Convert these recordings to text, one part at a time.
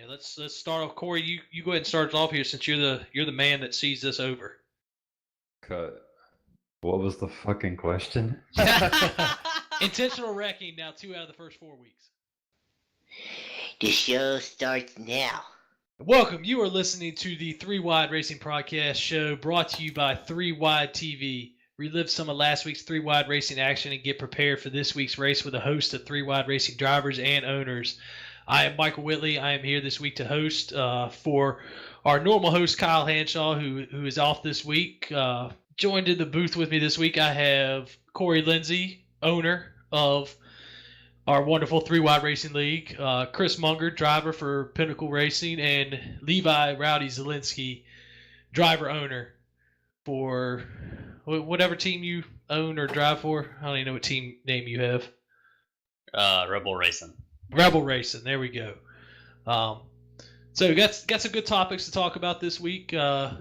let's start off. Corey, you go ahead and start us off here since you're the man that sees this over. Cut. What was the fucking question? Intentional wrecking now 2 out of the first 4 weeks. The show starts now. Welcome. You are listening to the 3 Wide Racing Podcast show brought to you by 3 Wide TV. Relive some of last week's 3 Wide Racing action and get prepared for this week's race with a host of 3 Wide Racing drivers and owners. I am Michael Whitley. I am here this week to host for our normal host, Kyle Hanshaw, who is off this week. Joined in the booth with me this week, I have Corey Lindsay, owner of our wonderful 3 Wide Racing League, Chris Munger, driver for Pinnacle Racing, and Levi Rowdy Zielinski, driver-owner for whatever team you own or drive for. I don't even know what team name you have. Rebel Racing. Rebel Racing. There we go. So got some good topics to talk about this week. We're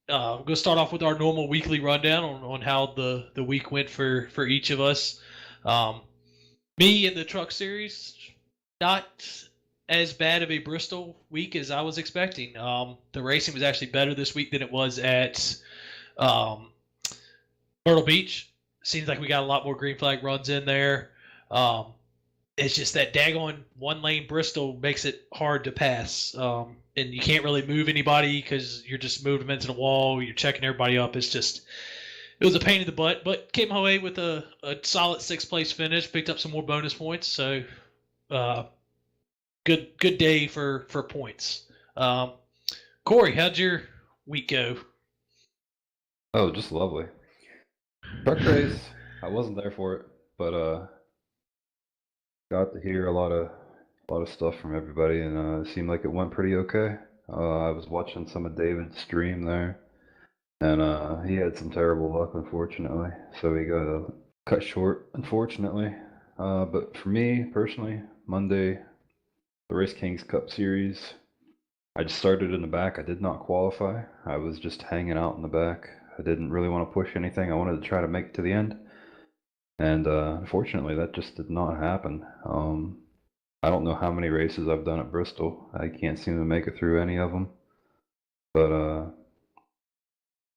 going to start off with our normal weekly rundown on how the week went for each of us. Me in the truck series, not as bad of a Bristol week as I was expecting. The racing was actually better this week than it was at Myrtle Beach. Seems like we got a lot more green flag runs in there. It's just that daggone one-lane Bristol makes it hard to pass. And you can't really move anybody because you're just moving them into the wall. You're checking everybody up. It was a pain in the butt, but came away with a solid 6th place finish. Picked up some more bonus points. So good day for points. Corey, how'd your week go? Oh, just lovely. Truck race, I wasn't there for it, but got to hear a lot of stuff from everybody, and it seemed like it went pretty okay. I was watching some of David's stream there, and he had some terrible luck, unfortunately, so he got cut short, unfortunately. But for me, personally, Monday, the Race Kings Cup Series, I just started in the back. I did not qualify. I was just hanging out in the back. I didn't really want to push anything. I wanted to try to make it to the end. And unfortunately, that just did not happen. I don't know how many races I've done at Bristol. I can't seem to make it through any of them. But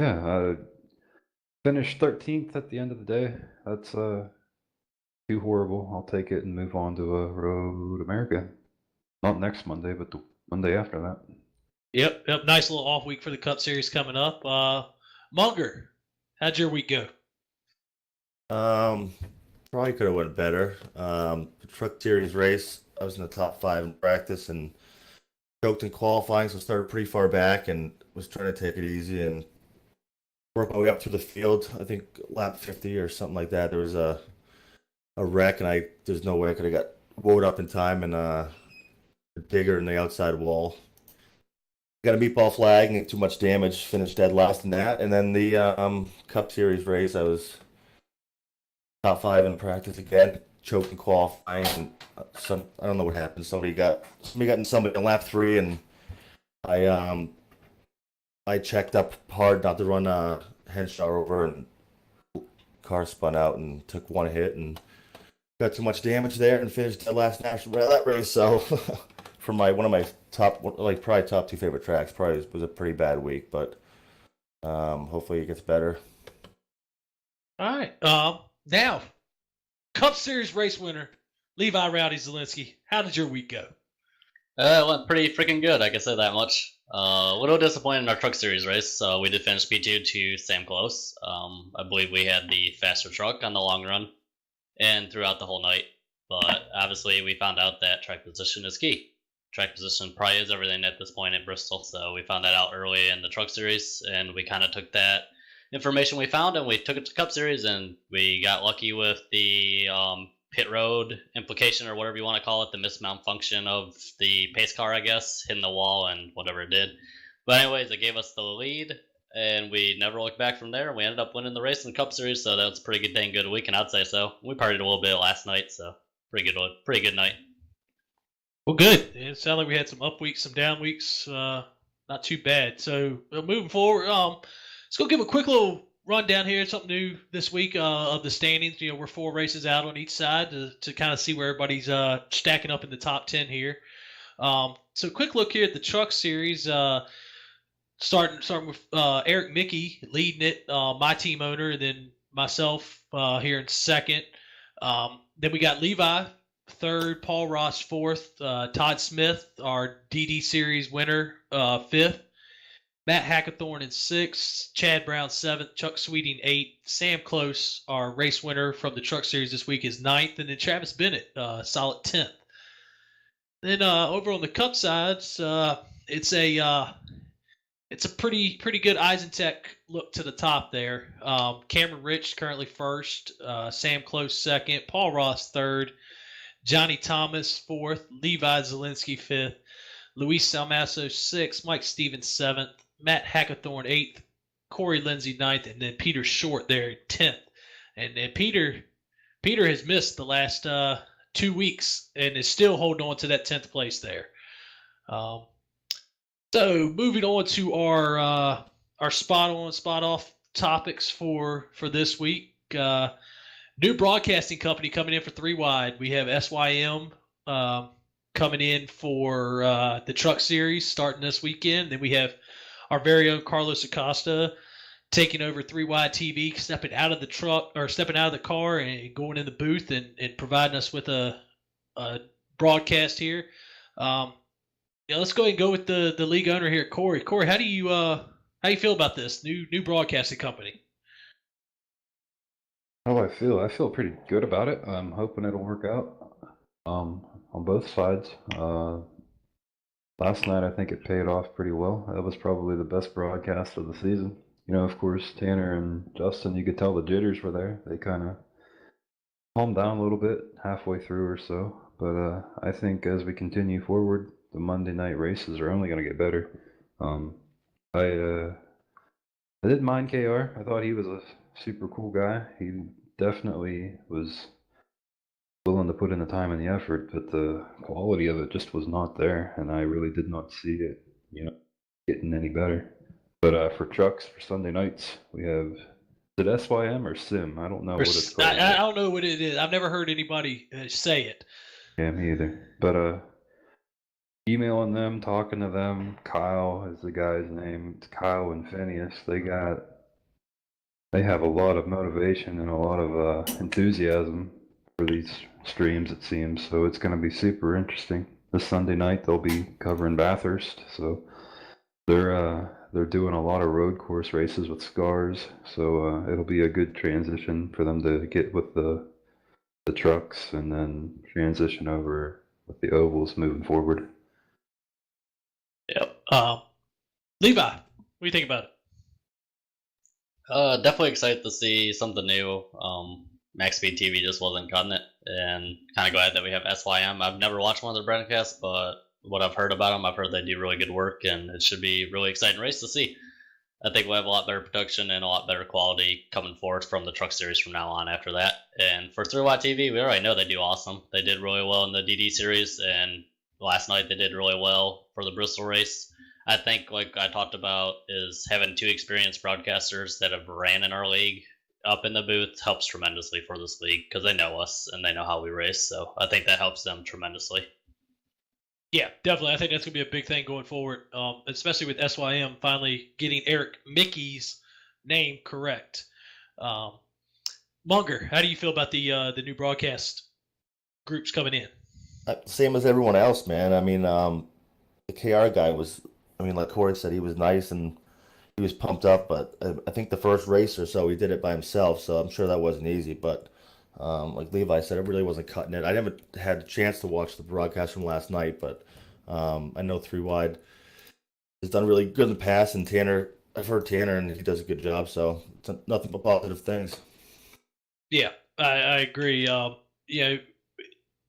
yeah, I finished 13th at the end of the day. That's too horrible. I'll take it and move on to Road America. Not next Monday, but the Monday after that. Yep. Nice little off week for the Cup Series coming up. Munger, how'd your week go? Probably could have went better. The truck series race, I was in the top 5 in practice and choked in qualifying, so started pretty far back and was trying to take it easy and work my way up through the field. I think lap 50 or something like that. There was a wreck, and there's no way I could have got woed up in time, and a digger in the outside wall. Got a meatball flag and too much damage. Finished dead last in that, and then the Cup Series race, I was top 5 in practice again, choked in qualifying, and I don't know what happened. Somebody got in somebody in lap 3, and I checked up hard not to run Henshaw over, and car spun out and took one hit and got too much damage there and finished dead last national that race. So for one of my probably top 2 favorite tracks, probably was a pretty bad week, but hopefully it gets better. All right. Now, Cup Series race winner, Levi Rowdy Zielinski. How did your week go? It went pretty freaking good, I can say that much. A little disappointed in our truck series race. We did finish P2 to Sam Close. I believe we had the faster truck on the long run and throughout the whole night. But obviously we found out that track position is key. Track position probably is everything at this point in Bristol. So we found that out early in the truck series, and we kind of took that information we found and we took it to Cup Series, and we got lucky with the pit road implication, or whatever you want to call it, the mismount function of the pace car, I guess, hitting the wall and whatever it did. But anyways, it gave us the lead, and we never looked back from there. We ended up winning the race in the Cup Series, so that was a pretty good, dang good weekend, I'd say so. We partied a little bit last night, so pretty good night. Well, good. It sounded like we had some up weeks, some down weeks. Not too bad. So moving forward, let's go give a quick little rundown here. Something new this week of the standings. We're 4 races out on each side to kind of see where everybody's stacking up in the top 10 here. So quick look here at the Truck Series. Starting with Eric Mickey leading it, my team owner, and then myself here in second. Then we got Levi third, Paul Ross fourth, Todd Smith, our DD Series winner, fifth. Matt Hackathorn in sixth, Chad Brown seventh, Chuck Sweeting eighth, Sam Close, our race winner from the Truck Series this week, is ninth, and then Travis Bennett, solid 10th. Then over on the Cup sides, it's a pretty good Eisentech look to the top there. Cameron Rich currently first, Sam Close second, Paul Ross third, Johnny Thomas fourth, Levi Zielinski fifth, Luis Salmasso sixth, Mike Stevens seventh, Matt Hackathorn eighth, Corey Lindsay ninth, and then Peter Short there 10th. And Peter has missed the last 2 weeks and is still holding on to that 10th place there. So moving on to our spot on, spot off topics for this week. New broadcasting company coming in for 3 Wide. We have SYM coming in for the Truck Series starting this weekend. Then we have our very own Carlos Acosta taking over 3 Wide TV, stepping out of the car and going in the booth and providing us with a broadcast here. Let's go ahead and go with the league owner here, Corey. Corey, how do you feel about this new broadcasting company? How do I feel? I feel pretty good about it. I'm hoping it'll work out on both sides. Last night, I think it paid off pretty well. That was probably the best broadcast of the season. Of course, Tanner and Justin, you could tell the jitters were there. They kind of calmed down a little bit halfway through or so. But I think as we continue forward, the Monday night races are only going to get better. I didn't mind KR. I thought he was a super cool guy. He definitely was willing to put in the time and the effort, but the quality of it just was not there, and I really did not see it, getting any better. But for trucks, for Sunday nights, we have, is it SYM or SIM? I don't know what it's called. I don't know what it is. I've never heard anybody say it. Yeah, me either. But emailing them, talking to them, Kyle is the guy's name. It's Kyle and Phineas. They have a lot of motivation and a lot of enthusiasm for these streams, it seems. So it's going to be super interesting. This Sunday night they'll be covering Bathurst, so they're doing a lot of road course races with Scars. So it'll be a good transition for them to get with the trucks and then transition over with the ovals moving forward. Yep. Levi, what do you think about it? Definitely excited to see something new. Max Speed TV just wasn't cutting it, and kind of glad that we have SYM. I've never watched one of their broadcasts, but what I've heard about them, I've heard they do really good work, and it should be a really exciting race to see. I think we'll have a lot better production and a lot better quality coming forward from the Truck Series from now on after that. And for 3 Watt TV, we already know they do awesome. They did really well in the DD Series, and last night they did really well for the Bristol race. I think, like I talked about, is having 2 experienced broadcasters that have ran in our league up in the booth helps tremendously for this league because they know us and they know how we race. So I think that helps them tremendously. Yeah, definitely. I think that's going to be a big thing going forward, especially with SYM finally getting Eric Mickey's name correct. Munger, how do you feel about the new broadcast groups coming in? Same as everyone else, man. I mean, the KR guy was, like Corey said, he was nice and he was pumped up, but I think the first race or so he did it by himself, so I'm sure that wasn't easy. But like Levi said, it really wasn't cutting it. I never had a chance to watch the broadcast from last night, but I know 3 Wide has done really good in the past, and Tanner, I've heard Tanner, and he does a good job, so it's nothing but positive things. Yeah, I agree.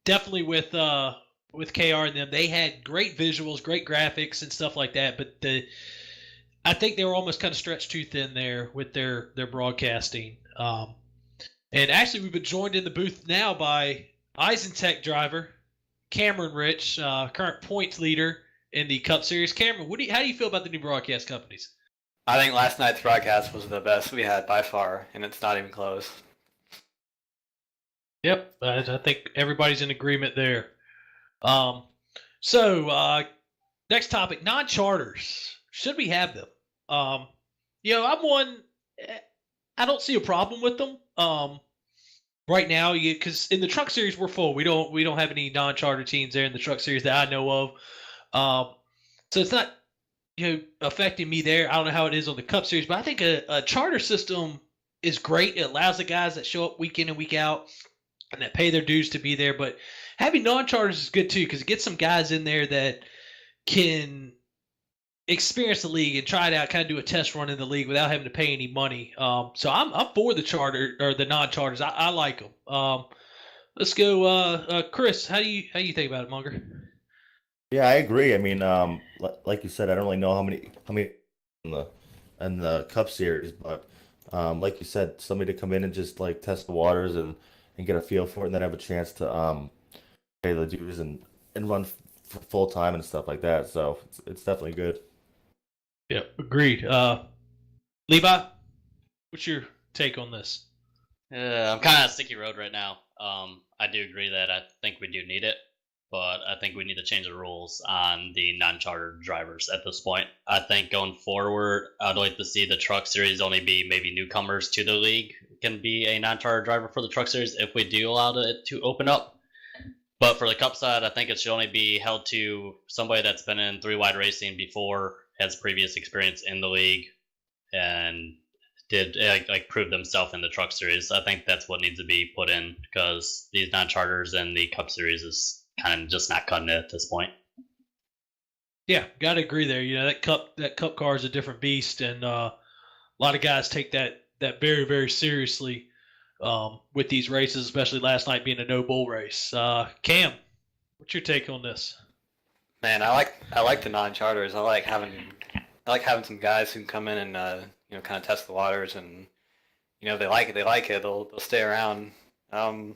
Definitely with KR and them, they had great visuals, great graphics, and stuff like that. But I think they were almost kind of stretched too thin there with their broadcasting. And actually, we've been joined in the booth now by Eisentech driver Cameron Rich, current points leader in the Cup Series. Cameron, how do you feel about the new broadcast companies? I think last night's broadcast was the best we had by far, and it's not even close. Yep, I think everybody's in agreement there. So, next topic: non-charters. Should we have them? I'm one. I don't see a problem with them. Right now, because in the Truck Series we're full. We don't have any non-charter teams there in the Truck Series that I know of. So it's not affecting me there. I don't know how it is on the Cup Series, but I think a charter system is great. It allows the guys that show up week in and week out and that pay their dues to be there. But having non-charters is good too, because it gets some guys in there that can experience the league and try it out, kind of do a test run in the league without having to pay any money. So I'm for the charter or the non-charters. I like them. Let's go, Chris. How do you think about it, Munger? Yeah, I agree. I mean, like you said, I don't really know how many in the Cup Series, but like you said, somebody to come in and just like test the waters and get a feel for it, and then have a chance to pay the dues and run full time and stuff like that. So it's definitely good. Yeah, agreed. Levi, what's your take on this? I'm kind of on a sticky road right now. I do agree that I think we do need it, but I think we need to change the rules on the non-charter drivers at this point. I think going forward, I'd like to see the Truck Series only be maybe newcomers to the league can be a non-charter driver for the Truck Series if we do allow it to open up. But for the Cup side, I think it should only be held to somebody that's been in three-wide racing before, has previous experience in the league, and did like prove themselves in the Truck Series. I think that's what needs to be put in, because these non-charters and the Cup Series is kind of just not cutting it at this point. Yeah, gotta agree there. That cup car is a different beast, and a lot of guys take that very, very seriously with these races, especially last night being a no bull race. Cam, what's your take on this? Man, I like the non-charters. I like having some guys who can come in and kind of test the waters, and if they like it, they'll stay around. Gonna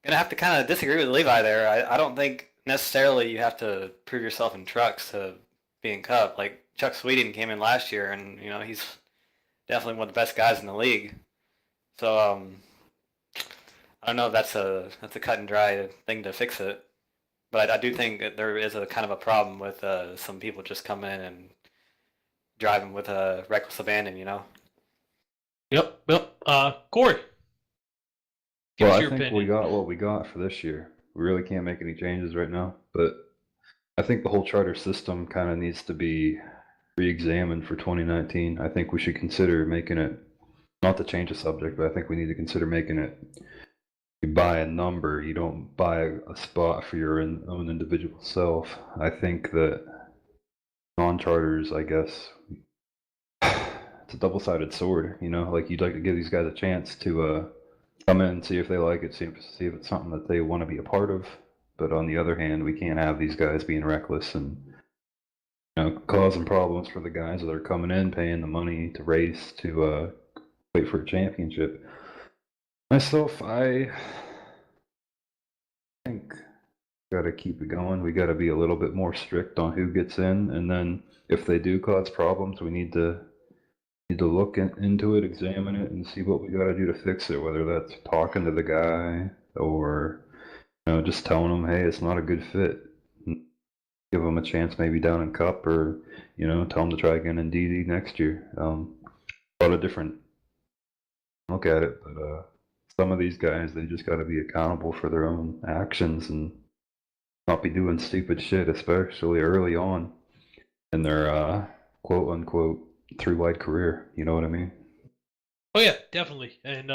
have to kind of disagree with Levi there. I don't think necessarily you have to prove yourself in trucks to be in Cup. Like Chuck Sweeten came in last year, and he's definitely one of the best guys in the league. So I don't know if that's a cut and dry thing to fix it, but I do think that there is a kind of a problem with some people just coming in and driving with a reckless abandon. Yep. Corey. Give Well, us I your think opinion. we got what we got for this year. We really can't make any changes right now, but I think the whole charter system kind of needs to be re-examined for 2019. I think we should consider making it, not to change the subject, but I think we need to consider making it, you buy a number, you don't buy a spot for your own individual self. I think that non-charters, I guess, it's a double-sided sword, like you'd like to give these guys a chance to come in and see if they like it, see if it's something that they want to be a part of. But on the other hand, we can't have these guys being reckless and causing problems for the guys that are coming in, paying the money to race, to wait for a championship. Myself, I think we got to keep it going. We got to be a little bit more strict on who gets in, and then if they do cause problems, we need to look into it, examine it, and see what we got to do to fix it. Whether that's talking to the guy or just telling them, hey, it's not a good fit. Give them a chance maybe down in Cup, or tell them to try again in DD next year. A lot of different look at it, but some of these guys, they just got to be accountable for their own actions and not be doing stupid shit, especially early on in their quote unquote three-wide career. You know what I mean? Oh yeah, definitely. And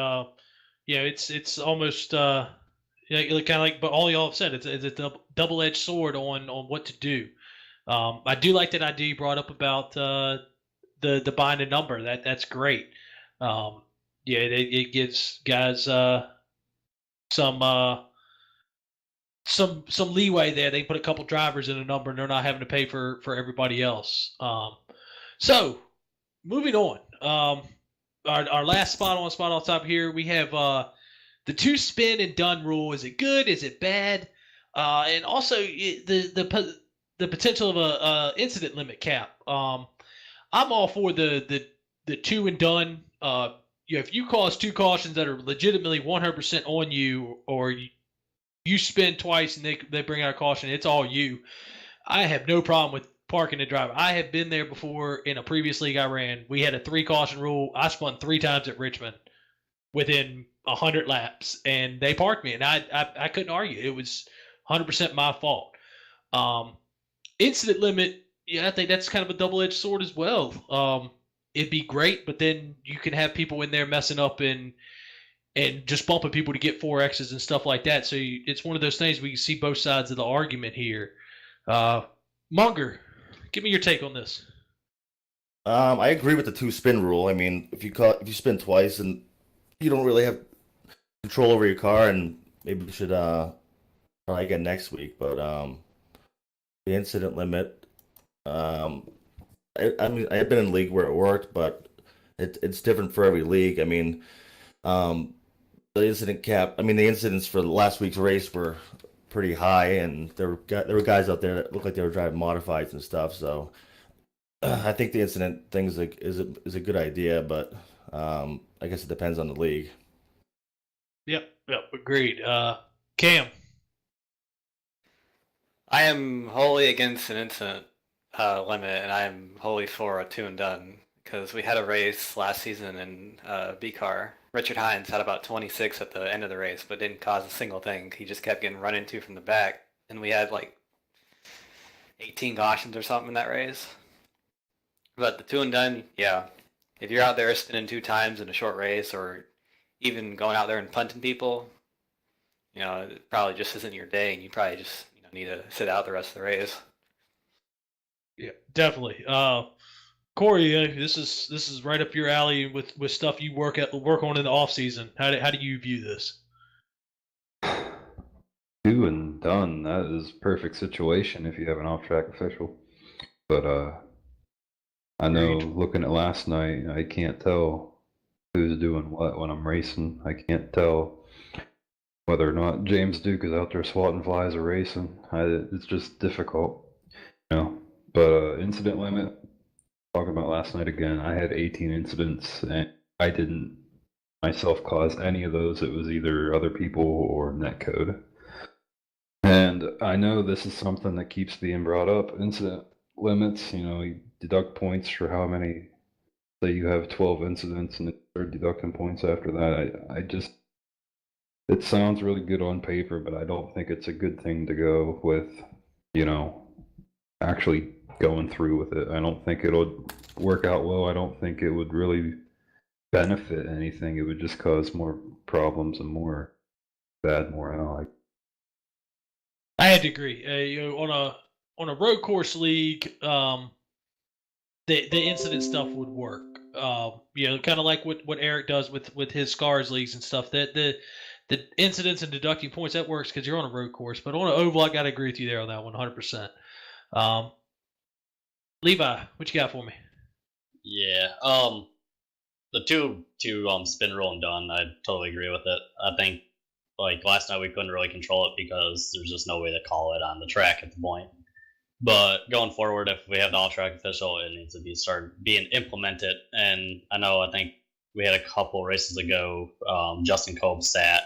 it's almost kind of like, but all y'all have said, it's a double-edged sword on what to do. I do like that idea you brought up about the buying a number. That's great. It gives guys some leeway there. They can put a couple drivers in a number, and they're not having to pay for everybody else. So moving on. Our last spot on top here, we have the 2 spin and done rule. Is it good? Is it bad? And also the potential of a incident limit cap. I'm all for the 2 and done. If you cause 2 cautions that are legitimately 100% on you, or You spin twice and they bring out a caution. It's all you. I have no problem with parking the driver. I have been there before in a previous league I ran. We had a 3 caution rule. I spun 3 times at Richmond within 100 laps, and they parked me, and I couldn't argue. It was 100% my fault. Incident limit, yeah, I think that's kind of a double-edged sword as well. It'd be great, but then you can have people in there messing up and just bumping people to get 4Xs and stuff like that. So it's one of those things we can see both sides of the argument here. Munger, give me your take on this. I agree with the 2 spin rule. I mean, if you spin twice and you don't really have control over your car, and maybe you should try again next week. But the incident limit, I mean, I've been in a league where it worked, but it's different for every league. I mean, the incident cap. I mean, the incidents for last week's race were pretty high, and there were guys out there that looked like they were driving modifieds and stuff. So I think the incident thing is a good idea, but I guess it depends on the league. Yep, agreed. Cam. I am wholly against an incident limit, and I am wholly for a 2 and done, because we had a race last season in B car. Richard Hines had about 26 at the end of the race, but didn't cause a single thing. He just kept getting run into from the back, and we had like 18 cautions or something in that race. But the 2 and done, yeah. If you're out there spinning 2 times in a short race, or even going out there and punting people, it probably just isn't your day, and you probably just need to sit out the rest of the race. Yeah, definitely. Corey, this is right up your alley with stuff you work on in the off season. How do you view this? 2 and done. That is perfect situation if you have an off-track official. But I know looking at last night, I can't tell who's doing what when I'm racing. I can't tell whether or not James Duke is out there swatting flies or racing. It's just difficult, But incident limit. Talking about last night again, I had 18 incidents, and I didn't myself cause any of those. It was either other people or netcode. And I know this is something that keeps being brought up. Incident limits, you deduct points for how many. Say you have 12 incidents and they're deducting points after that. It sounds really good on paper, but I don't think it's a good thing to go with, actually going through with it. I don't think it'll work out well. I don't think it would really benefit anything. It would just cause more problems and more bad morale. I had to agree. On a road course league, the incident stuff would work. Kind of like what Eric does with his scars leagues and stuff. That the incidents and deducting points, that works because you're on a road course. But on an oval, I got to agree with you there on that one, 100%. Levi, what you got for me? Yeah. The two spin roll and done, I totally agree with it. I think like last night we couldn't really control it because there's just no way to call it on the track at the point. But going forward, if we have the off-track official, it needs to start being implemented. And I think we had a couple races ago. Justin Cope sat,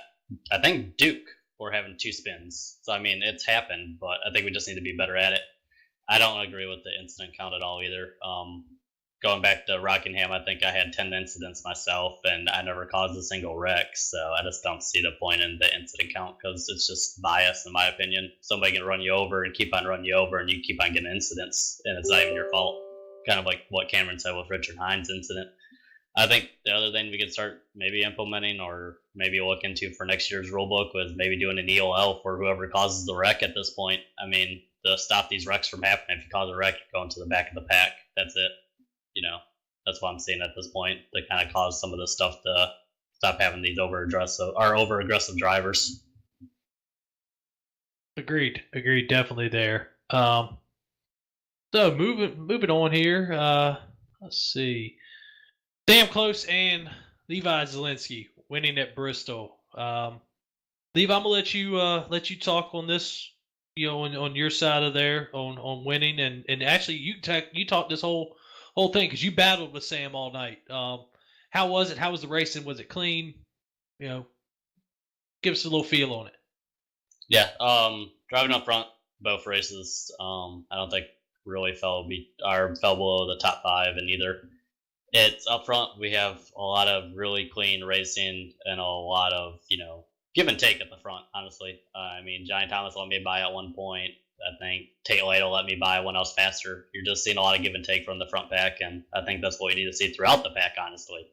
I think Duke, for having 2 spins. So I mean, it's happened, but I think we just need to be better at it. I don't agree with the incident count at all either. Going back to Rockingham, I think I had 10 incidents myself, and I never caused a single wreck. So I just don't see the point in the incident count because it's just bias, in my opinion. Somebody can run you over and keep on running you over, and you keep on getting incidents, and it's not even your fault. Kind of like what Cameron said with Richard Hines' incident. I think the other thing we could start maybe implementing or maybe look into for next year's rulebook was maybe doing an EOL for whoever causes the wreck at this point. I mean, to stop these wrecks from happening, if you cause a wreck, you go into the back of the pack. That's it. That's what I'm seeing at this point to kind of cause some of this stuff to stop having these over-aggressive drivers. Agreed, definitely there. So moving on here. Let's see. Sam Close and Levi Zielinski winning at Bristol. Levi, I'm gonna let you talk on this. On your side of there on winning and actually you talked this whole thing because you battled with Sam all night. How was it? How was the racing? Was it clean? Give us a little feel on it. Yeah, driving up front, both races, I don't think really fell below the top 5 in either. It's up front. We have a lot of really clean racing and a lot of give and take at the front. Honestly, I mean, Giant Thomas let me by at one point. I think Tate Lato let me by when I was faster. You're just seeing a lot of give and take from the front pack, and I think that's what we need to see throughout the pack, honestly.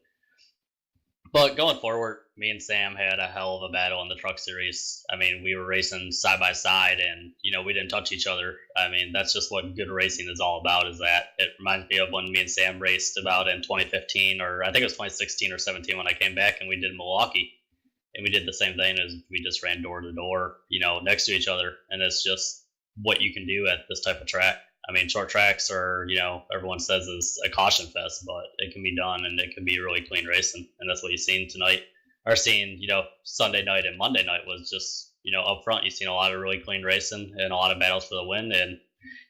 But going forward, me and Sam had a hell of a battle in the truck series. I mean, we were racing side by side, and we didn't touch each other. I mean, that's just what good racing is all about. Is that it reminds me of when me and Sam raced about in 2015, or I think it was 2016 or 17 when I came back and we did Milwaukee, and we did the same thing as we just ran door to door, next to each other, and it's just what you can do at this type of track. I mean, short tracks are, everyone says is a caution fest, but it can be done and it can be really clean racing. And that's what you've seen tonight, or seen, Sunday night and Monday night was just, up front, you've seen a lot of really clean racing and a lot of battles for the win. And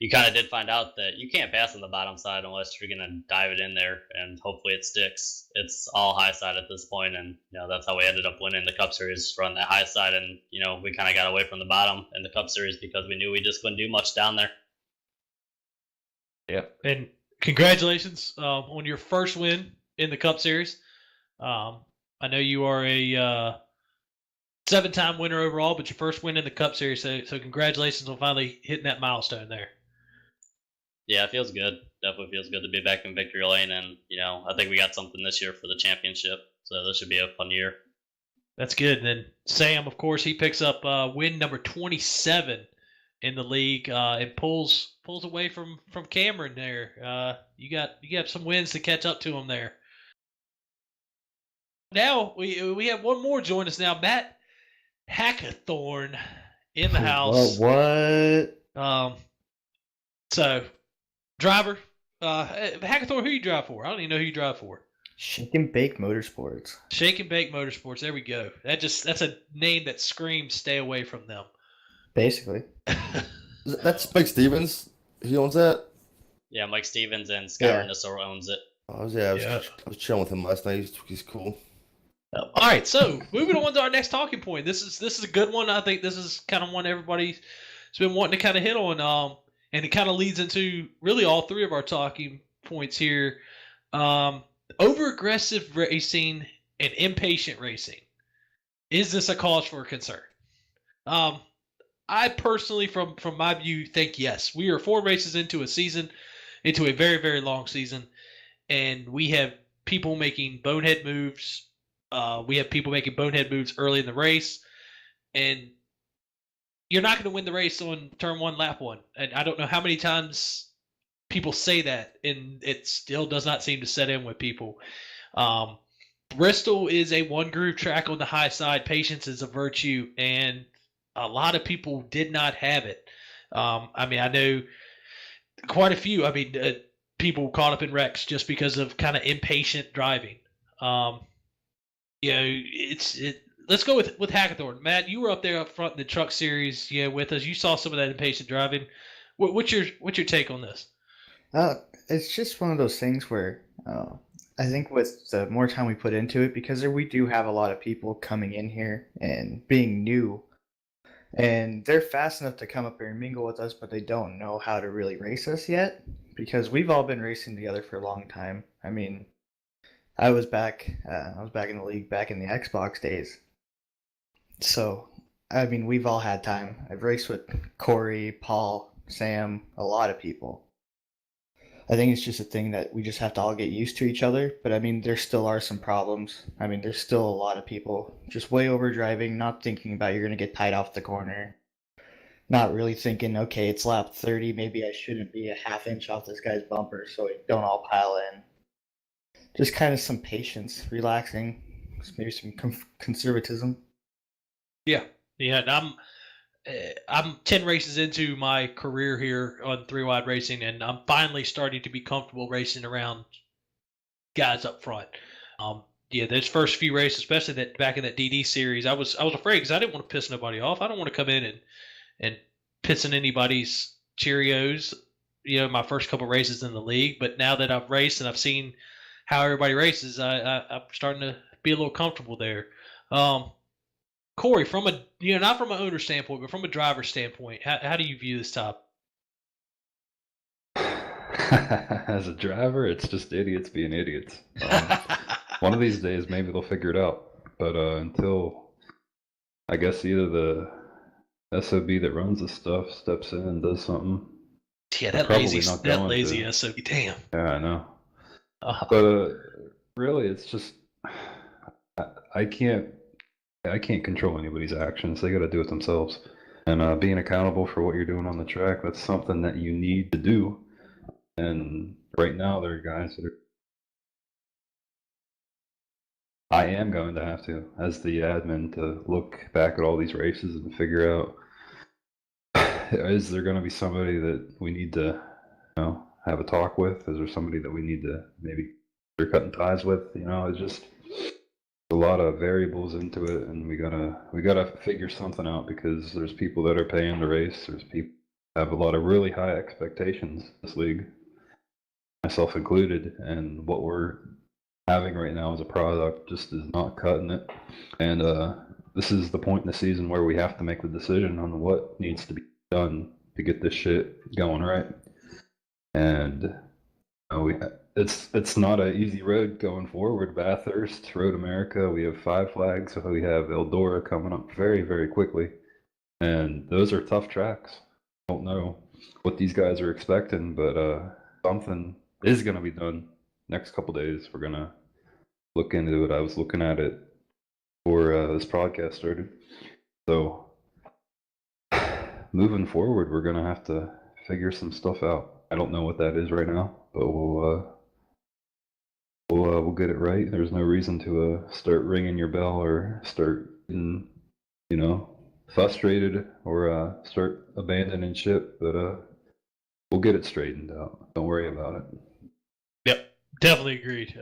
you kind of did find out that you can't pass on the bottom side unless you're going to dive it in there, and hopefully it sticks. It's all high side at this point, and that's how we ended up winning the Cup Series, run that high side, and we kind of got away from the bottom in the Cup Series because we knew we just couldn't do much down there. Yeah, and congratulations on your first win in the Cup Series. I know you are a 7-time winner overall, but your first win in the Cup Series. So congratulations on finally hitting that milestone there. Yeah, it feels good. Definitely feels good to be back in victory lane, and I think we got something this year for the championship. So this should be a fun year. That's good. And then Sam, of course, he picks up win number 27 in the league and pulls away from Cameron there. You got some wins to catch up to him there. Now we have one more join us now, Matt Hackathorn in the house. What? So driver, Hackathorn, who you drive for? I don't even know who you drive for. Shake and Bake Motorsports. Shake and Bake Motorsports. There we go. That's a name that screams stay away from them. Basically. That's Mike Stevens. He owns that. Yeah, Mike Stevens and Skyler Nisor owns it. I was chilling with him last night. He's cool. All right, so moving on to our next talking point. This is a good one. I think this is kind of one everybody's been wanting to kind of hit on. And it kind of leads into really all three of our talking points here. Over-aggressive racing and impatient racing. Is this a cause for concern? I personally, from my view, think yes. We are 4 races into a season, into a very, very long season, and we have people making bonehead moves. We have people making bonehead moves early in the race, and you're not going to win the race on turn 1, lap 1. And I don't know how many times people say that, and it still does not seem to set in with people. Bristol is a one-groove track on the high side. Patience is a virtue, and a lot of people did not have it. I mean, I know quite a few. I mean, people caught up in wrecks just because of kind of impatient driving. Let's go with Hackathorn. Matt, you were up there up front in the truck series, with us. You saw some of that impatient driving. What's your take on this? It's just one of those things where I think with the more time we put into it, because we do have a lot of people coming in here and being new, and they're fast enough to come up here and mingle with us, but they don't know how to really race us yet, because we've all been racing together for a long time. I mean, I was back in the league back in the Xbox days. So, I mean, we've all had time. I've raced with Corey, Paul, Sam, a lot of people. I think it's just a thing that we just have to all get used to each other. But I mean, there still are some problems. I mean, there's still a lot of people just way over driving, not thinking about you're going to get tied off the corner. Not really thinking, okay, it's lap 30. Maybe I shouldn't be a half inch off this guy's bumper so we don't all pile in. Just kind of some patience, relaxing, maybe some conservatism. Yeah. And I'm 10 races into my career here on 3-wide racing, and I'm finally starting to be comfortable racing around guys up front. Those first few races, especially that back in that DD series, I was afraid because I didn't want to piss nobody off. I don't want to come in and pissing anybody's Cheerios, my first couple races in the league. But now that I've raced and I've seen how everybody races, I'm starting to be a little comfortable there. Corey, from a not from an owner standpoint, but from a driver standpoint, how do you view this topic? As a driver, it's just idiots being idiots. One of these days, maybe they'll figure it out. But until, I guess, either the SOB that runs this stuff steps in and does something. Yeah, that lazy SOB. Damn. Yeah, I know. But really, it's just I can't control anybody's actions. They got to do it themselves. And being accountable for what you're doing on the track, that's something that you need to do. And right now, there are guys that are. I am going to have to, as the admin, to look back at all these races and figure out, is there going to be somebody that we need to, have a talk with? Is there somebody that we need to maybe start cutting ties with? It's just a lot of variables into it, and we gotta figure something out, because there's people that are paying the race. There's people that have a lot of really high expectations in this league, myself included, and what we're having right now as a product just is not cutting it. And this is the point in the season where we have to make the decision on what needs to be done to get this shit going right. And it's not an easy road going forward. Bathurst, Road America, we have 5 flags. So we have Eldora coming up very, very quickly, and those are tough tracks. I don't know what these guys are expecting, but something is going to be done next couple days. We're gonna look into it. I was looking at it before this podcast started. So moving forward, we're gonna have to figure some stuff out. I don't know what that is right now, but we'll get it right. There's no reason to start ringing your bell or start getting, frustrated or start abandoning ship. But we'll get it straightened out. Don't worry about it. Yep, definitely agreed.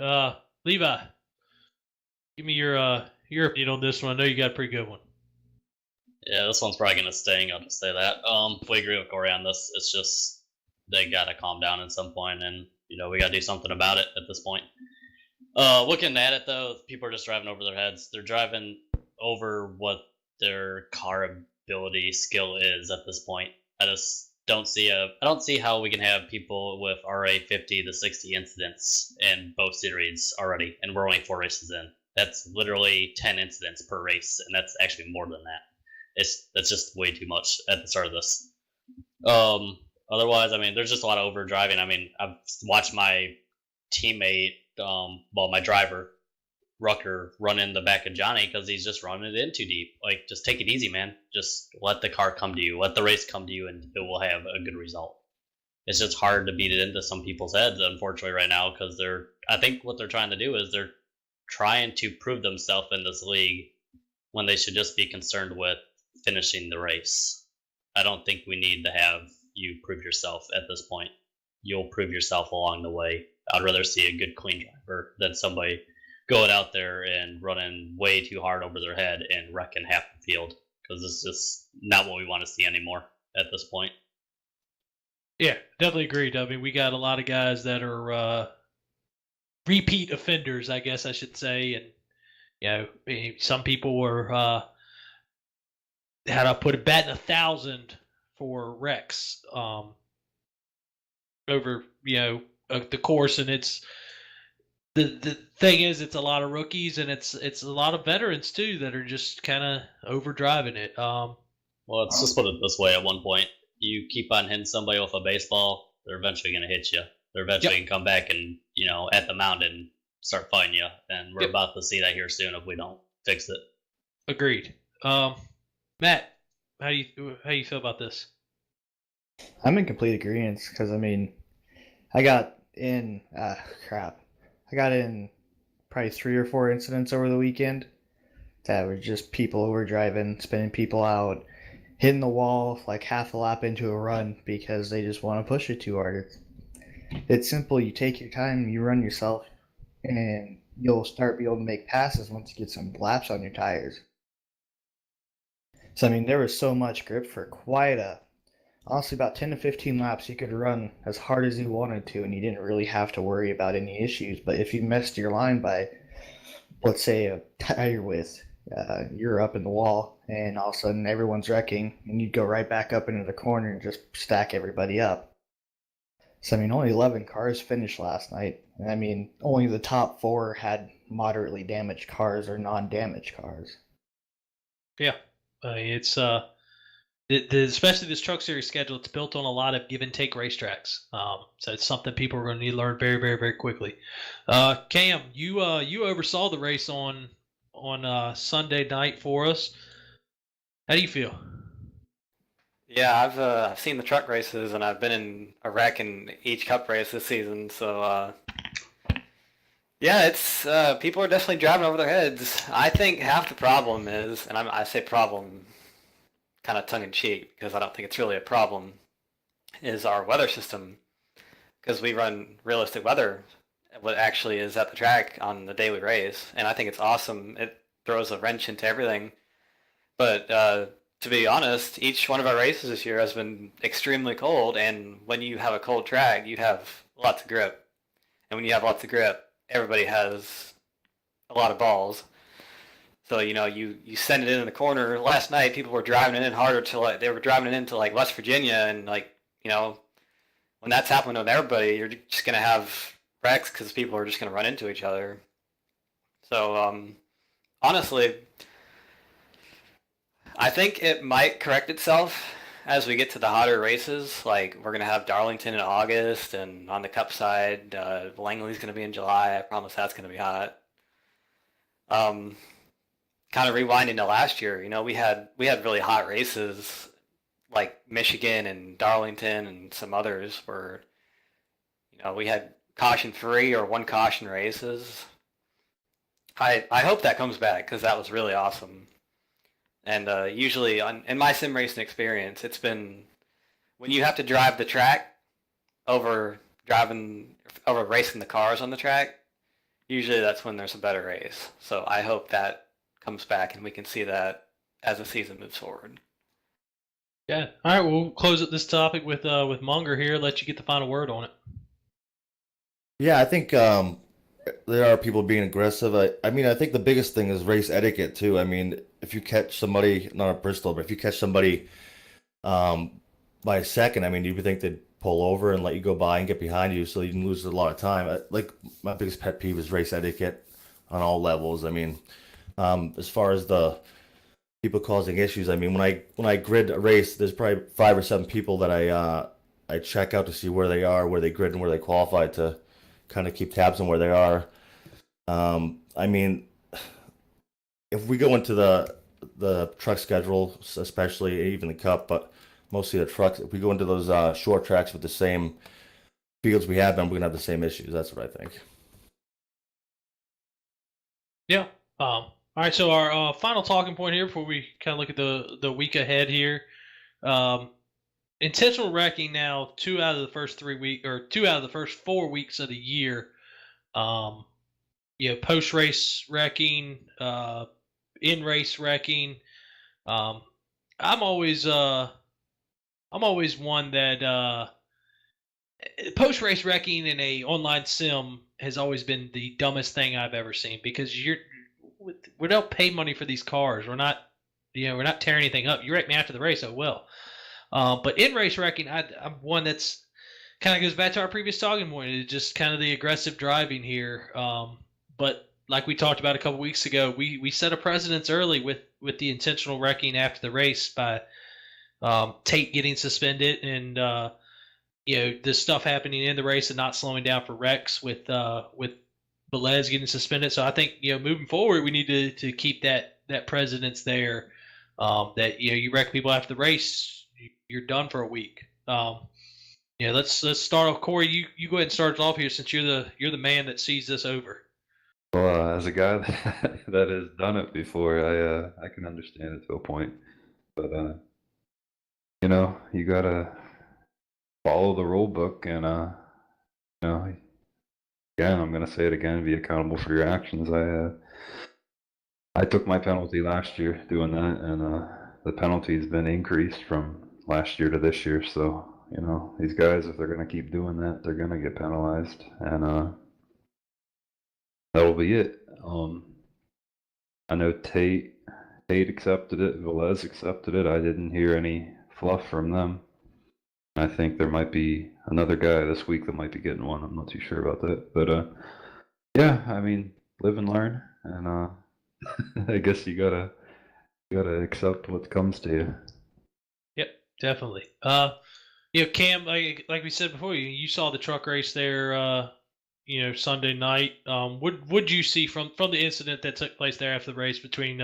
Levi, give me your opinion on this one. I know you got a pretty good one. Yeah, this one's probably gonna sting. I'll just say that. If we agree with Corey on this, it's just they gotta calm down at some point, and we gotta do something about it at this point. Looking at it though, people are just driving over their heads. They're driving over what their car ability skill is at this point. I don't see how we can have people with RA 50 to 60 incidents in both series already, and we're only 4 races in. That's literally 10 incidents per race, and that's actually more than that. That's just way too much at the start of this. Otherwise, there's just a lot of over driving. I've watched my teammate, my driver, Rucker, run in the back of Johnny because he's just running it in too deep. Like, just take it easy, man. Just let the car come to you. Let the race come to you, and it will have a good result. It's just hard to beat it into some people's heads, unfortunately, right now, because I think what they're trying to do is they're trying to prove themselves in this league when they should just be concerned with finishing the race. I don't think we need to have you prove yourself at this point. You'll prove yourself along the way. I'd rather see a good, clean driver than somebody going out there and running way too hard over their head and wrecking half the field, because it's just not what we want to see anymore at this point. Yeah, definitely agreed. We got a lot of guys that are repeat offenders, I guess I should say, and some people were how do I put it, batting 1,000 for wrecks over the course, and it's. The thing is, it's a lot of rookies, and it's a lot of veterans too that are just kind of overdriving it. Well, let's just put it this way: at one point, you keep on hitting somebody with a baseball, they're eventually going to hit you. They're eventually going to come back and at the mountain start fighting you, and we're about to see that here soon if we don't fix it. Agreed. Matt, how do you feel about this? I'm in complete agreement because I got in I got in probably 3 or 4 incidents over the weekend that were just people who were driving, spinning people out, hitting the wall like half a lap into a run because they just want to push it too hard. It's simple. You take your time, you run yourself, and you'll start being able to make passes once you get some laps on your tires. So, there was so much grip for honestly, about 10 to 15 laps you could run as hard as you wanted to, and you didn't really have to worry about any issues. But if you messed your line by, let's say, a tire width, you're up in the wall, and all of a sudden everyone's wrecking, and you'd go right back up into the corner and just stack everybody up. So I mean, only 11 cars finished last night, and I mean, only the top 4 had moderately damaged cars or non-damaged cars. Yeah, it's especially this truck series schedule. It's built on a lot of give and take racetracks, so it's something people are going to need to learn very, very, very quickly. Cam, you oversaw the race on Sunday night for us. How do you feel? Yeah, I've seen the truck races and I've been in a wreck in each cup race this season. So yeah, it's people are definitely driving over their heads. I think half the problem is, and I say problem kind of tongue in cheek because I don't think it's really a problem, is our weather system. Because we run realistic weather, what actually is at the track on the day we race, and I think it's awesome. It throws a wrench into everything. But to be honest, each one of our races this year has been extremely cold, and when you have a cold track, you have lots of grip. And when you have lots of grip, everybody has a lot of balls. So, you know, you send it in the corner. Last night, people were driving it in harder to, like, they were driving it into, like, West Virginia, and, like, you know, when that's happening with everybody, you're just going to have wrecks because people are just going to run into each other. So, honestly, I think it might correct itself as we get to the hotter races. Like, we're going to have Darlington in August, and on the Cup side, Langley's going to be in July. I promise that's going to be hot. Kind of rewinding to last year, you know, we had really hot races like Michigan and Darlington and some others where, you know, we had caution-free or one caution races. I hope that comes back because that was really awesome. And usually, in my sim racing experience, it's been when you have to drive the track over racing the cars on the track. Usually, that's when there's a better race. So I hope that comes back and we can see that as the season moves forward. Yeah. All right. We'll close up this topic with Munger here. Let you get the final word on it. Yeah, I think there are people being aggressive. I mean, I think the biggest thing is race etiquette too. I mean, if you catch somebody, not at Bristol, but if you catch somebody by a second, I mean, you would think they'd pull over and let you go by and get behind you, so you can lose a lot of time. Like my biggest pet peeve is race etiquette on all levels. I mean, as far as the people causing issues, I mean, when I grid a race, there's probably 5 or 7 people that I check out to see where they are, where they grid, and where they qualify to kind of keep tabs on where they are. I mean, if we go into the truck schedule, especially even the Cup, but mostly the trucks, if we go into those short tracks with the same fields we have, then we're gonna have the same issues. That's what I think. Yeah. All right. So our final talking point here before we kind of look at the week ahead here. Intentional wrecking now 2 out of the first 3 weeks or 2 out of the first 4 weeks of the year. You know, post race wrecking, in race wrecking. I'm always one that post race wrecking in a online sim has always been the dumbest thing I've ever seen because we don't pay money for these cars. We're not tearing anything up. You wreck me after the race, oh well. But in race wrecking, I'm one that's kind of goes back to our previous talking point. It's just kind of the aggressive driving here. But like we talked about a couple weeks ago, we set a precedence early with the intentional wrecking after the race by Tate getting suspended and you know, this stuff happening in the race and not slowing down for wrecks with Velez getting suspended. So I think, you know, moving forward, we need to keep that precedence there. That, you know, you wreck people after the race, you're done for a week. Yeah, let's start off. Corey, you go ahead and start us off here since you're the man that sees this over. Well, as a guy that has done it before, I can understand it to a point, but you know, you gotta follow the rule book, and you know, again, I'm gonna say it again: be accountable for your actions. I took my penalty last year doing that, and the penalty's been increased from last year to this year. So, you know, these guys, if they're gonna keep doing that, they're gonna get penalized, and that'll be it. I know Tate Tate accepted it. Velez accepted it. I didn't hear any fluff from them. I think there might be another guy this week that might be getting one. I'm not too sure about that, but yeah, I mean, live and learn, and I guess you gotta accept what comes to you. Yep, definitely. Cam, like we said before, you saw the truck race there. Sunday night. What you see from the incident that took place there after the race between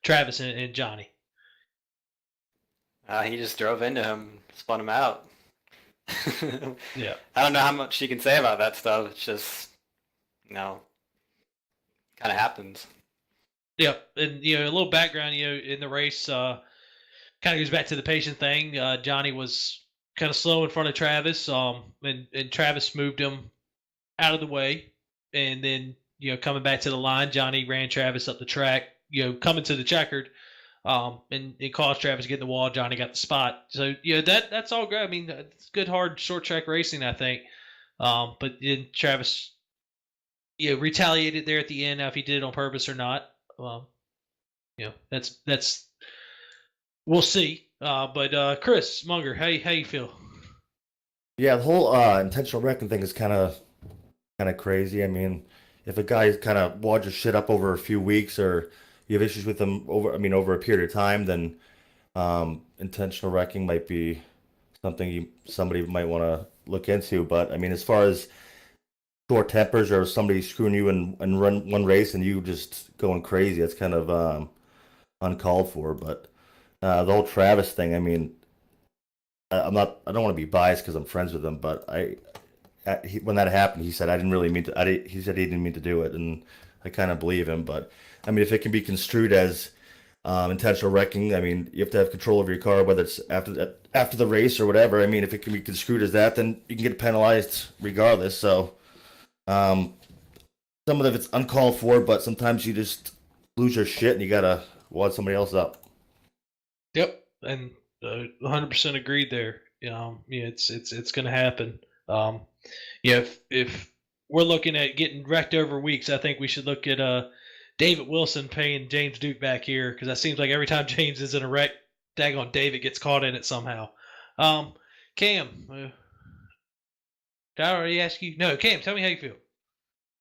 Travis and Johnny? He just drove into him, spun him out. Yeah. I don't know how much you can say about that stuff. It's just, kind of happens. Yep, and a little background. In the race, kind of goes back to the patient thing. Johnny was kind of slow in front of Travis. And Travis moved him out of the way, and then coming back to the line, Johnny ran Travis up the track. Coming to the checkered. And it caused Travis to get in the wall. Johnny got the spot. So that's all good. I mean, it's good, hard short track racing, I think. But then Travis, retaliated there at the end. Now, if he did it on purpose or not, that's we'll see. But Chris Munger, how you feel? Yeah, the whole intentional wrecking thing is kind of crazy. I mean, if a guy kind of wads his shit up over a few weeks, or you have issues with them over a period of time, then intentional wrecking might be something somebody might want to look into. But I mean, as far as short tempers or somebody screwing you and run one race and you just going crazy, it's kind of uncalled for. But the whole Travis thing, I mean, I don't want to be biased because I'm friends with him, but when that happened, he said I didn't really mean to. He said he didn't mean to do it, and I kind of believe him. But I mean, if it can be construed as intentional wrecking, I mean, you have to have control over your car, whether it's after the race or whatever. I mean, if it can be construed as that, then you can get penalized regardless. So, some of it's uncalled for, but sometimes you just lose your shit and you gotta wad somebody else up. Yep, and 100% agreed there. It's going to happen. If we're looking at getting wrecked over weeks, I think we should look at David Wilson paying James Duke back here, because that seems like every time James is in a wreck, daggone David gets caught in it somehow. Cam, did I already ask you? No, Cam, tell me how you feel.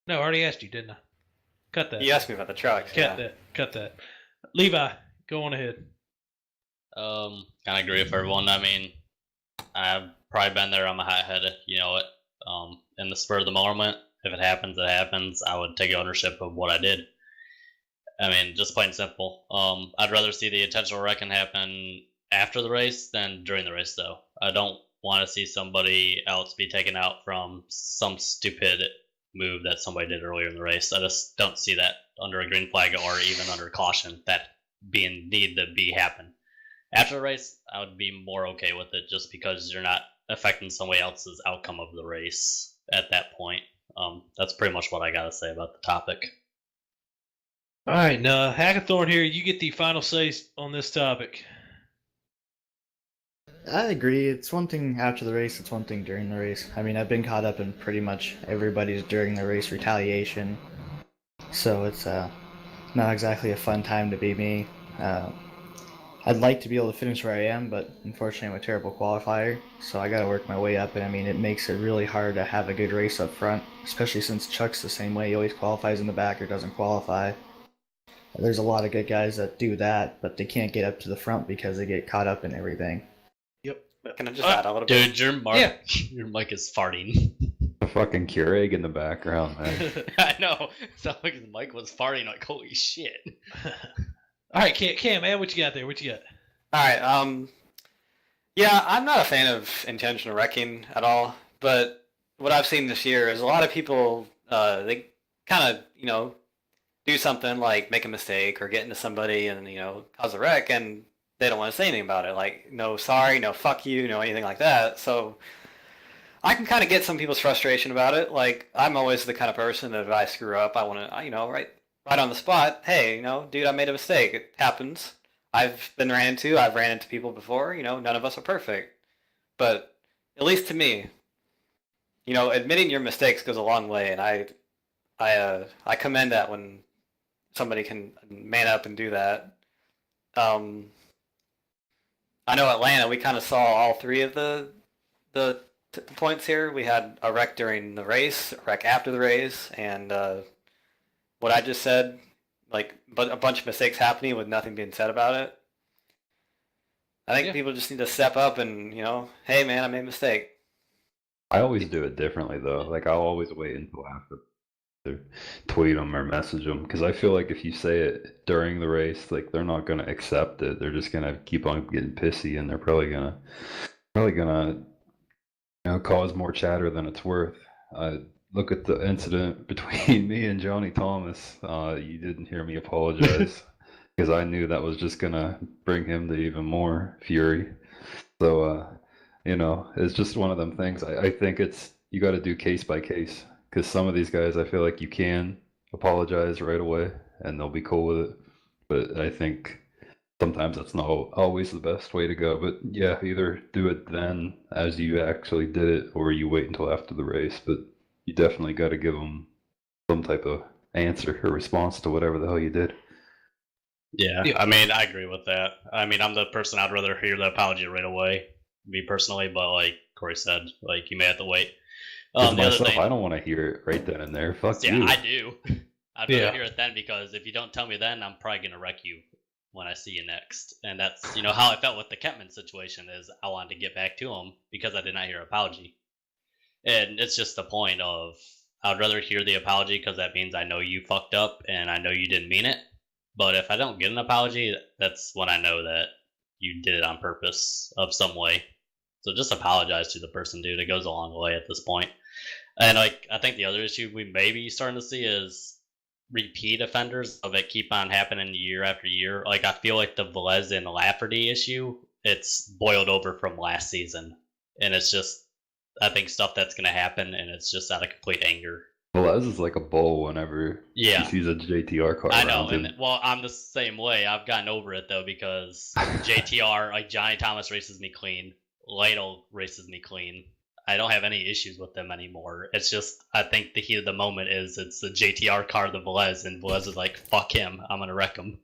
No, I already asked you, didn't I? Cut that. You asked me about the truck. Cut that. Levi, go on ahead. Kind of agree with everyone. I mean, I've probably been there on my hot head. In the spur of the moment, if it happens, it happens. I would take ownership of what I did. I mean, just plain simple. I'd rather see the intentional wrecking happen after the race than during the race, though. I don't want to see somebody else be taken out from some stupid move that somebody did earlier in the race. I just don't see that under a green flag or even under caution that need to be happen. After the race, I would be more okay with it, just because you're not affecting somebody else's outcome of the race at that point. That's pretty much what I got to say about the topic. All right, now Hackathorn here, you get the final say on this topic. I agree. It's one thing after the race, it's one thing during the race. I mean, I've been caught up in pretty much everybody's during the race retaliation, so it's not exactly a fun time to be me. I'd like to be able to finish where I am, but unfortunately I'm a terrible qualifier, so I gotta work my way up, and I mean, it makes it really hard to have a good race up front, especially since Chuck's the same way. He always qualifies in the back or doesn't qualify. There's a lot of good guys that do that, but they can't get up to the front because they get caught up in everything. Yep. Can I just add a little bit? Dude, your mic is farting. A fucking Keurig in the background, man. I know. It sounded like his mic was farting. Like, holy shit. All right, Cam, man, what you got there? What you got? All right. Yeah, I'm not a fan of intentional wrecking at all. But what I've seen this year is a lot of people, they kind of, do something like make a mistake or get into somebody and, cause a wreck, and they don't want to say anything about it. Like, no sorry, no fuck you, no anything like that. So I can kind of get some people's frustration about it. Like, I'm always the kind of person that if I screw up, I want to, right on the spot, hey, dude, I made a mistake. It happens. I've ran into people before, none of us are perfect. But at least to me, admitting your mistakes goes a long way, and I commend that when somebody can man up and do that. I know Atlanta. We kind of saw all three of the points here. We had a wreck during the race, a wreck after the race, and what I just said, like but a bunch of mistakes happening with nothing being said about it. I think people just need to step up and, hey man, I made a mistake. I always do it differently though. Like I'll always wait until after to tweet them or message them because I feel like if you say it during the race, like they're not gonna accept it. They're just gonna keep on getting pissy, and they're probably gonna cause more chatter than it's worth. Look at the incident between me and Johnny Thomas. You didn't hear me apologize because I knew that was just gonna bring him to even more fury. So it's just one of them things. I think you got to do case by case because some of these guys, I feel like you can apologize right away and they'll be cool with it. But I think sometimes that's not always the best way to go. But yeah, either do it then as you actually did it, or you wait until after the race. But you definitely got to give them some type of answer or response to whatever the hell you did. Yeah, I mean, I agree with that. I mean, I'm the person I'd rather hear the apology right away, me personally. But like Corey said, like you may have to wait. The myself, other thing, I don't want to hear it right then and there. Fuck you. Yeah, I do. I'd rather hear it then because if you don't tell me then, I'm probably gonna wreck you when I see you next. And that's how I felt with the Kentman situation is I wanted to get back to him because I did not hear an apology. And it's just the point of I'd rather hear the apology because that means I know you fucked up and I know you didn't mean it. But if I don't get an apology, that's when I know that you did it on purpose of some way. So just apologize to the person, dude. It goes a long way at this point. And I think the other issue we may be starting to see is repeat offenders of it keep on happening year after year. Like I feel like the Velez and Lafferty issue, it's boiled over from last season. And it's just, I think stuff that's going to happen and it's just out of complete anger. Velez is like a bull whenever he sees a JTR car. I know, and I'm the same way. I've gotten over it though because JTR, like Johnny Thomas races me clean, Lytle races me clean. I don't have any issues with them anymore. It's just I think the heat of the moment is it's the JTR car, the Velez, and Velez is like, fuck him, I'm gonna wreck him.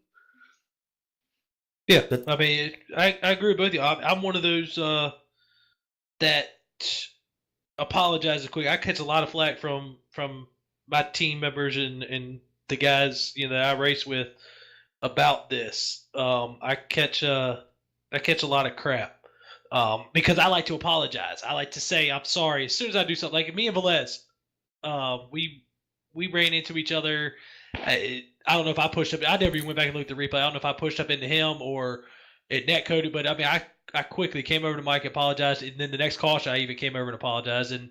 Yeah, I mean, I agree with both of you. I'm one of those that apologizes quick. I catch a lot of flack from my team members and the guys that I race with about this. I catch a lot of crap because I like to apologize. I like to say I'm sorry as soon as I do something. Like me and Velez, we ran into each other. I don't know if I pushed up. I never even went back and looked at the replay. I don't know if I pushed up into him or it net coded, but I mean, I quickly came over to Mike and apologized, and then the next caution I even came over and apologized, and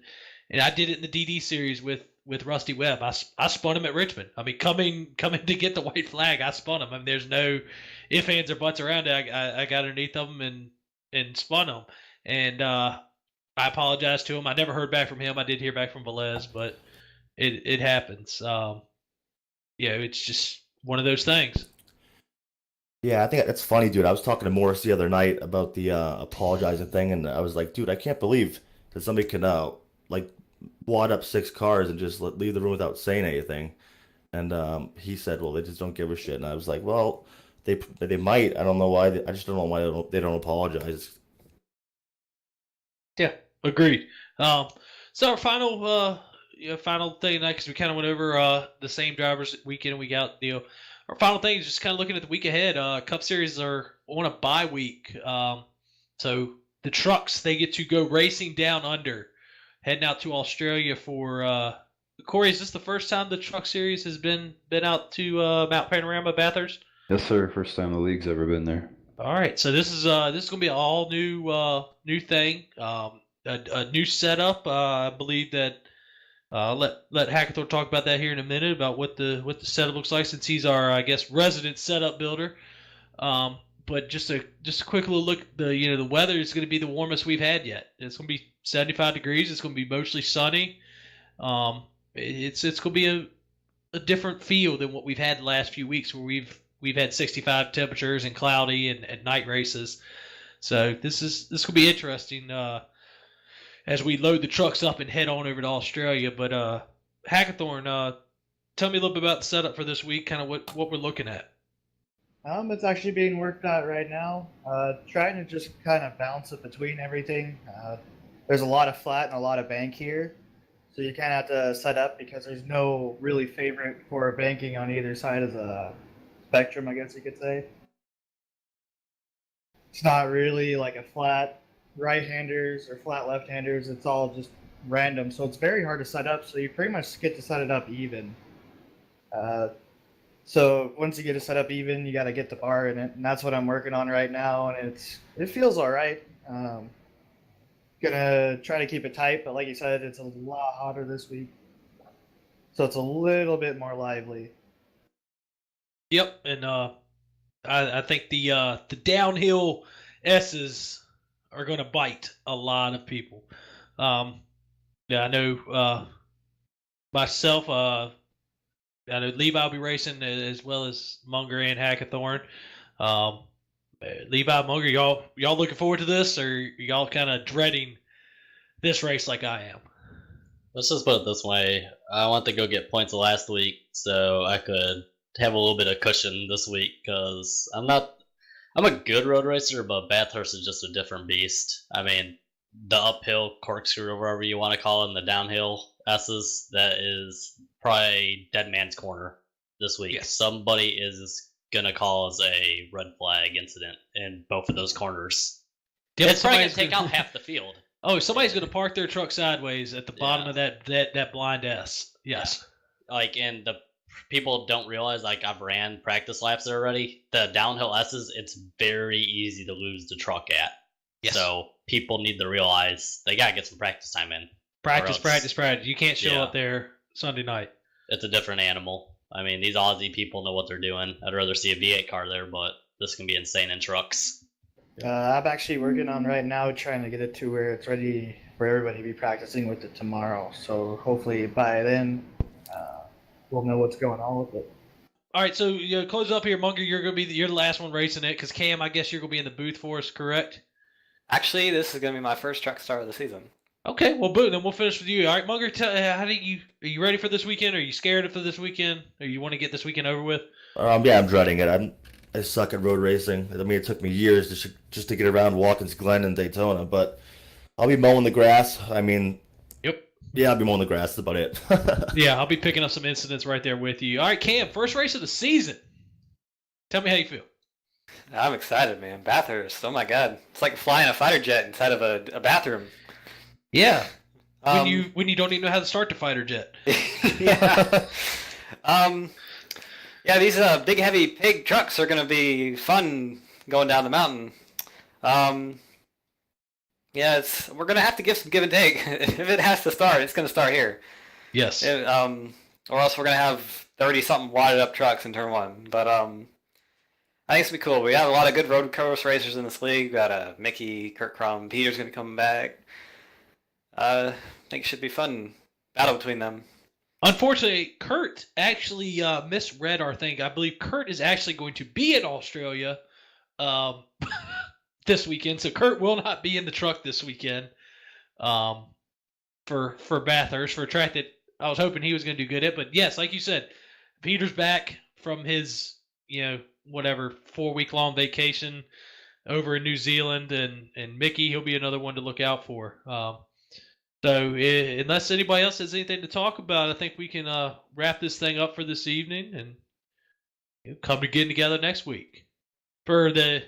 I did it in the DD series with Rusty Webb. I spun him at Richmond. I mean, coming to get the white flag, I spun him. I mean, there's no ifs, ands, or buts around it. I got underneath them and spun him, and I apologized to him. I never heard back from him. I did hear back from Velez, but it happens. It's just one of those things. Yeah, I think that's funny, dude. I was talking to Morris the other night about the apologizing thing, and I was like, dude, I can't believe that somebody can wad up 6 cars and just leave the room without saying anything. And he said, well, they just don't give a shit. And I was like, well, they might. I don't know why. I just don't know why they don't apologize. Yeah, agreed. So our final thing tonight, because we kind of went over the same drivers week in and week out deal. Our final thing is just kind of looking at the week ahead. Cup Series are on a bye week. So the trucks, they get to go racing down under, heading out to Australia for Corey, is this the first time the Truck Series has been out to Mount Panorama, Bathurst? Yes, sir. First time the league's ever been there. All right. So this is going to be an all new thing, a new setup. I believe that let Hackathorn talk about that here in a minute about what the setup looks like, since he's our, I guess, resident setup builder. But just a quick little look. The weather is going to be the warmest we've had yet. It's going to be 75 degrees. It's going to be mostly sunny. It's going to be a different feel than what we've had the last few weeks, where we've had 65 temperatures and cloudy and night races. So this going to be interesting as we load the trucks up and head on over to Australia. But Hackathorn, tell me a little bit about the setup for this week, kind of what we're looking at. It's actually being worked out right now. Trying to just kind of bounce it between everything. There's a lot of flat and a lot of bank here, so you kind of have to set up because there's no really favorite for banking on either side of the spectrum, I guess you could say. It's not really like a flat right-handers or flat left-handers. It's all just random, so it's very hard to set up. So you pretty much get to set it up even. So once you get it set up even, you got to get the bar in it, and that's what I'm working on right now. And it feels all right. Gonna try to keep it tight, but like you said, it's a lot hotter this week, so it's a little bit more lively. Yep, and I think the downhill S's are going to bite a lot of people. Yeah, I know myself. I know Levi will be racing as well as Munger and Hackathorn. Levi, Munger, y'all looking forward to this, or y'all kind of dreading this race like I am? Let's just put it this way. I want to go get points last week so I could have a little bit of cushion this week, because I'm a good road racer, but Bathurst is just a different beast. I mean, the uphill corkscrew, or whatever you want to call it, and the downhill S's, that is probably dead man's corner this week. Yes. Somebody is going to cause a red flag incident in both of those corners. Yep, It's probably going to somebody's take gonna- out half the field. Oh, somebody's going to park their truck sideways at the bottom Yeah. of that blind S. Yes. Like, and the people don't realize, like, I've ran practice laps there already. The downhill S's, it's very easy to lose the truck at. Yes. So people need to realize they got to get some practice time in. Practice. Or else You can't show Yeah. up there Sunday night. It's a different animal. I mean, these Aussie people know what they're doing. I'd rather see a V8 car there, but this can be insane in trucks. I'm actually working on right now trying to get it to where it's ready for everybody to be practicing with it tomorrow. So hopefully by then we'll know what's going on with it. All right, so close up here, Munger. You're the last one racing it, because Cam, I guess you're gonna be in the booth for us, correct? Actually, this is going to be my first truck start of the season. Okay, well, boom. Then we'll finish with you. All right, Munger. Are you ready for this weekend? Are you scared for this weekend? Or you want to get this weekend over with? Yeah, I'm dreading it. I suck at road racing. I mean, it took me years just to get around Watkins Glen and Daytona, but I'll be mowing the grass. I mean, Yep. yeah, I'll be mowing the grass. That's about it. Yeah, I'll be picking up some incidents right there with you. All right, Cam. First race of the season. Tell me how you feel. I'm excited, man. Bathurst. Oh my God, it's like flying a fighter jet inside of a bathroom. Yeah. When you don't even know how to start the fighter jet. Yeah. Yeah, these big heavy pig trucks are gonna be fun going down the mountain. Yeah, we're gonna have to give some give and take. If it has to start, it's gonna start here. Yes. Or else we're gonna have 30-something wadded up trucks in turn one. But I think it's gonna be cool. We have a lot of good road course racers in this league. We got Mickey, Kurt Crum, Peter's gonna come back. I think it should be fun battle between them. Unfortunately, Kurt actually misread our thing. I believe Kurt is actually going to be in Australia this weekend, so Kurt will not be in the truck this weekend for Bathurst, for a track that I was hoping he was going to do good at. But yes, like you said, Peter's back from his 4-week-long vacation over in New Zealand, and Mickey, he'll be another one to look out for. So unless anybody else has anything to talk about, I think we can wrap this thing up for this evening and come to getting together next week for the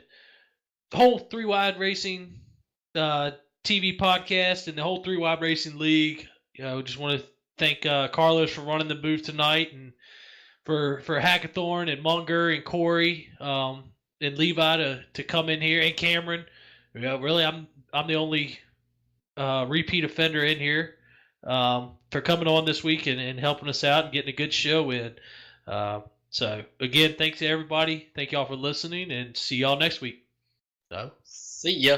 whole 3 Wide Racing TV podcast and the whole 3 Wide Racing League. Just want to thank Carlos for running the booth tonight, and for Hackathorn and Munger and Corey and Levi to come in here, and Cameron. Really, I'm the only repeat offender in here for coming on this week and helping us out and getting a good show in. So again, thanks to everybody. Thank y'all for listening, and see y'all next week. So, see ya.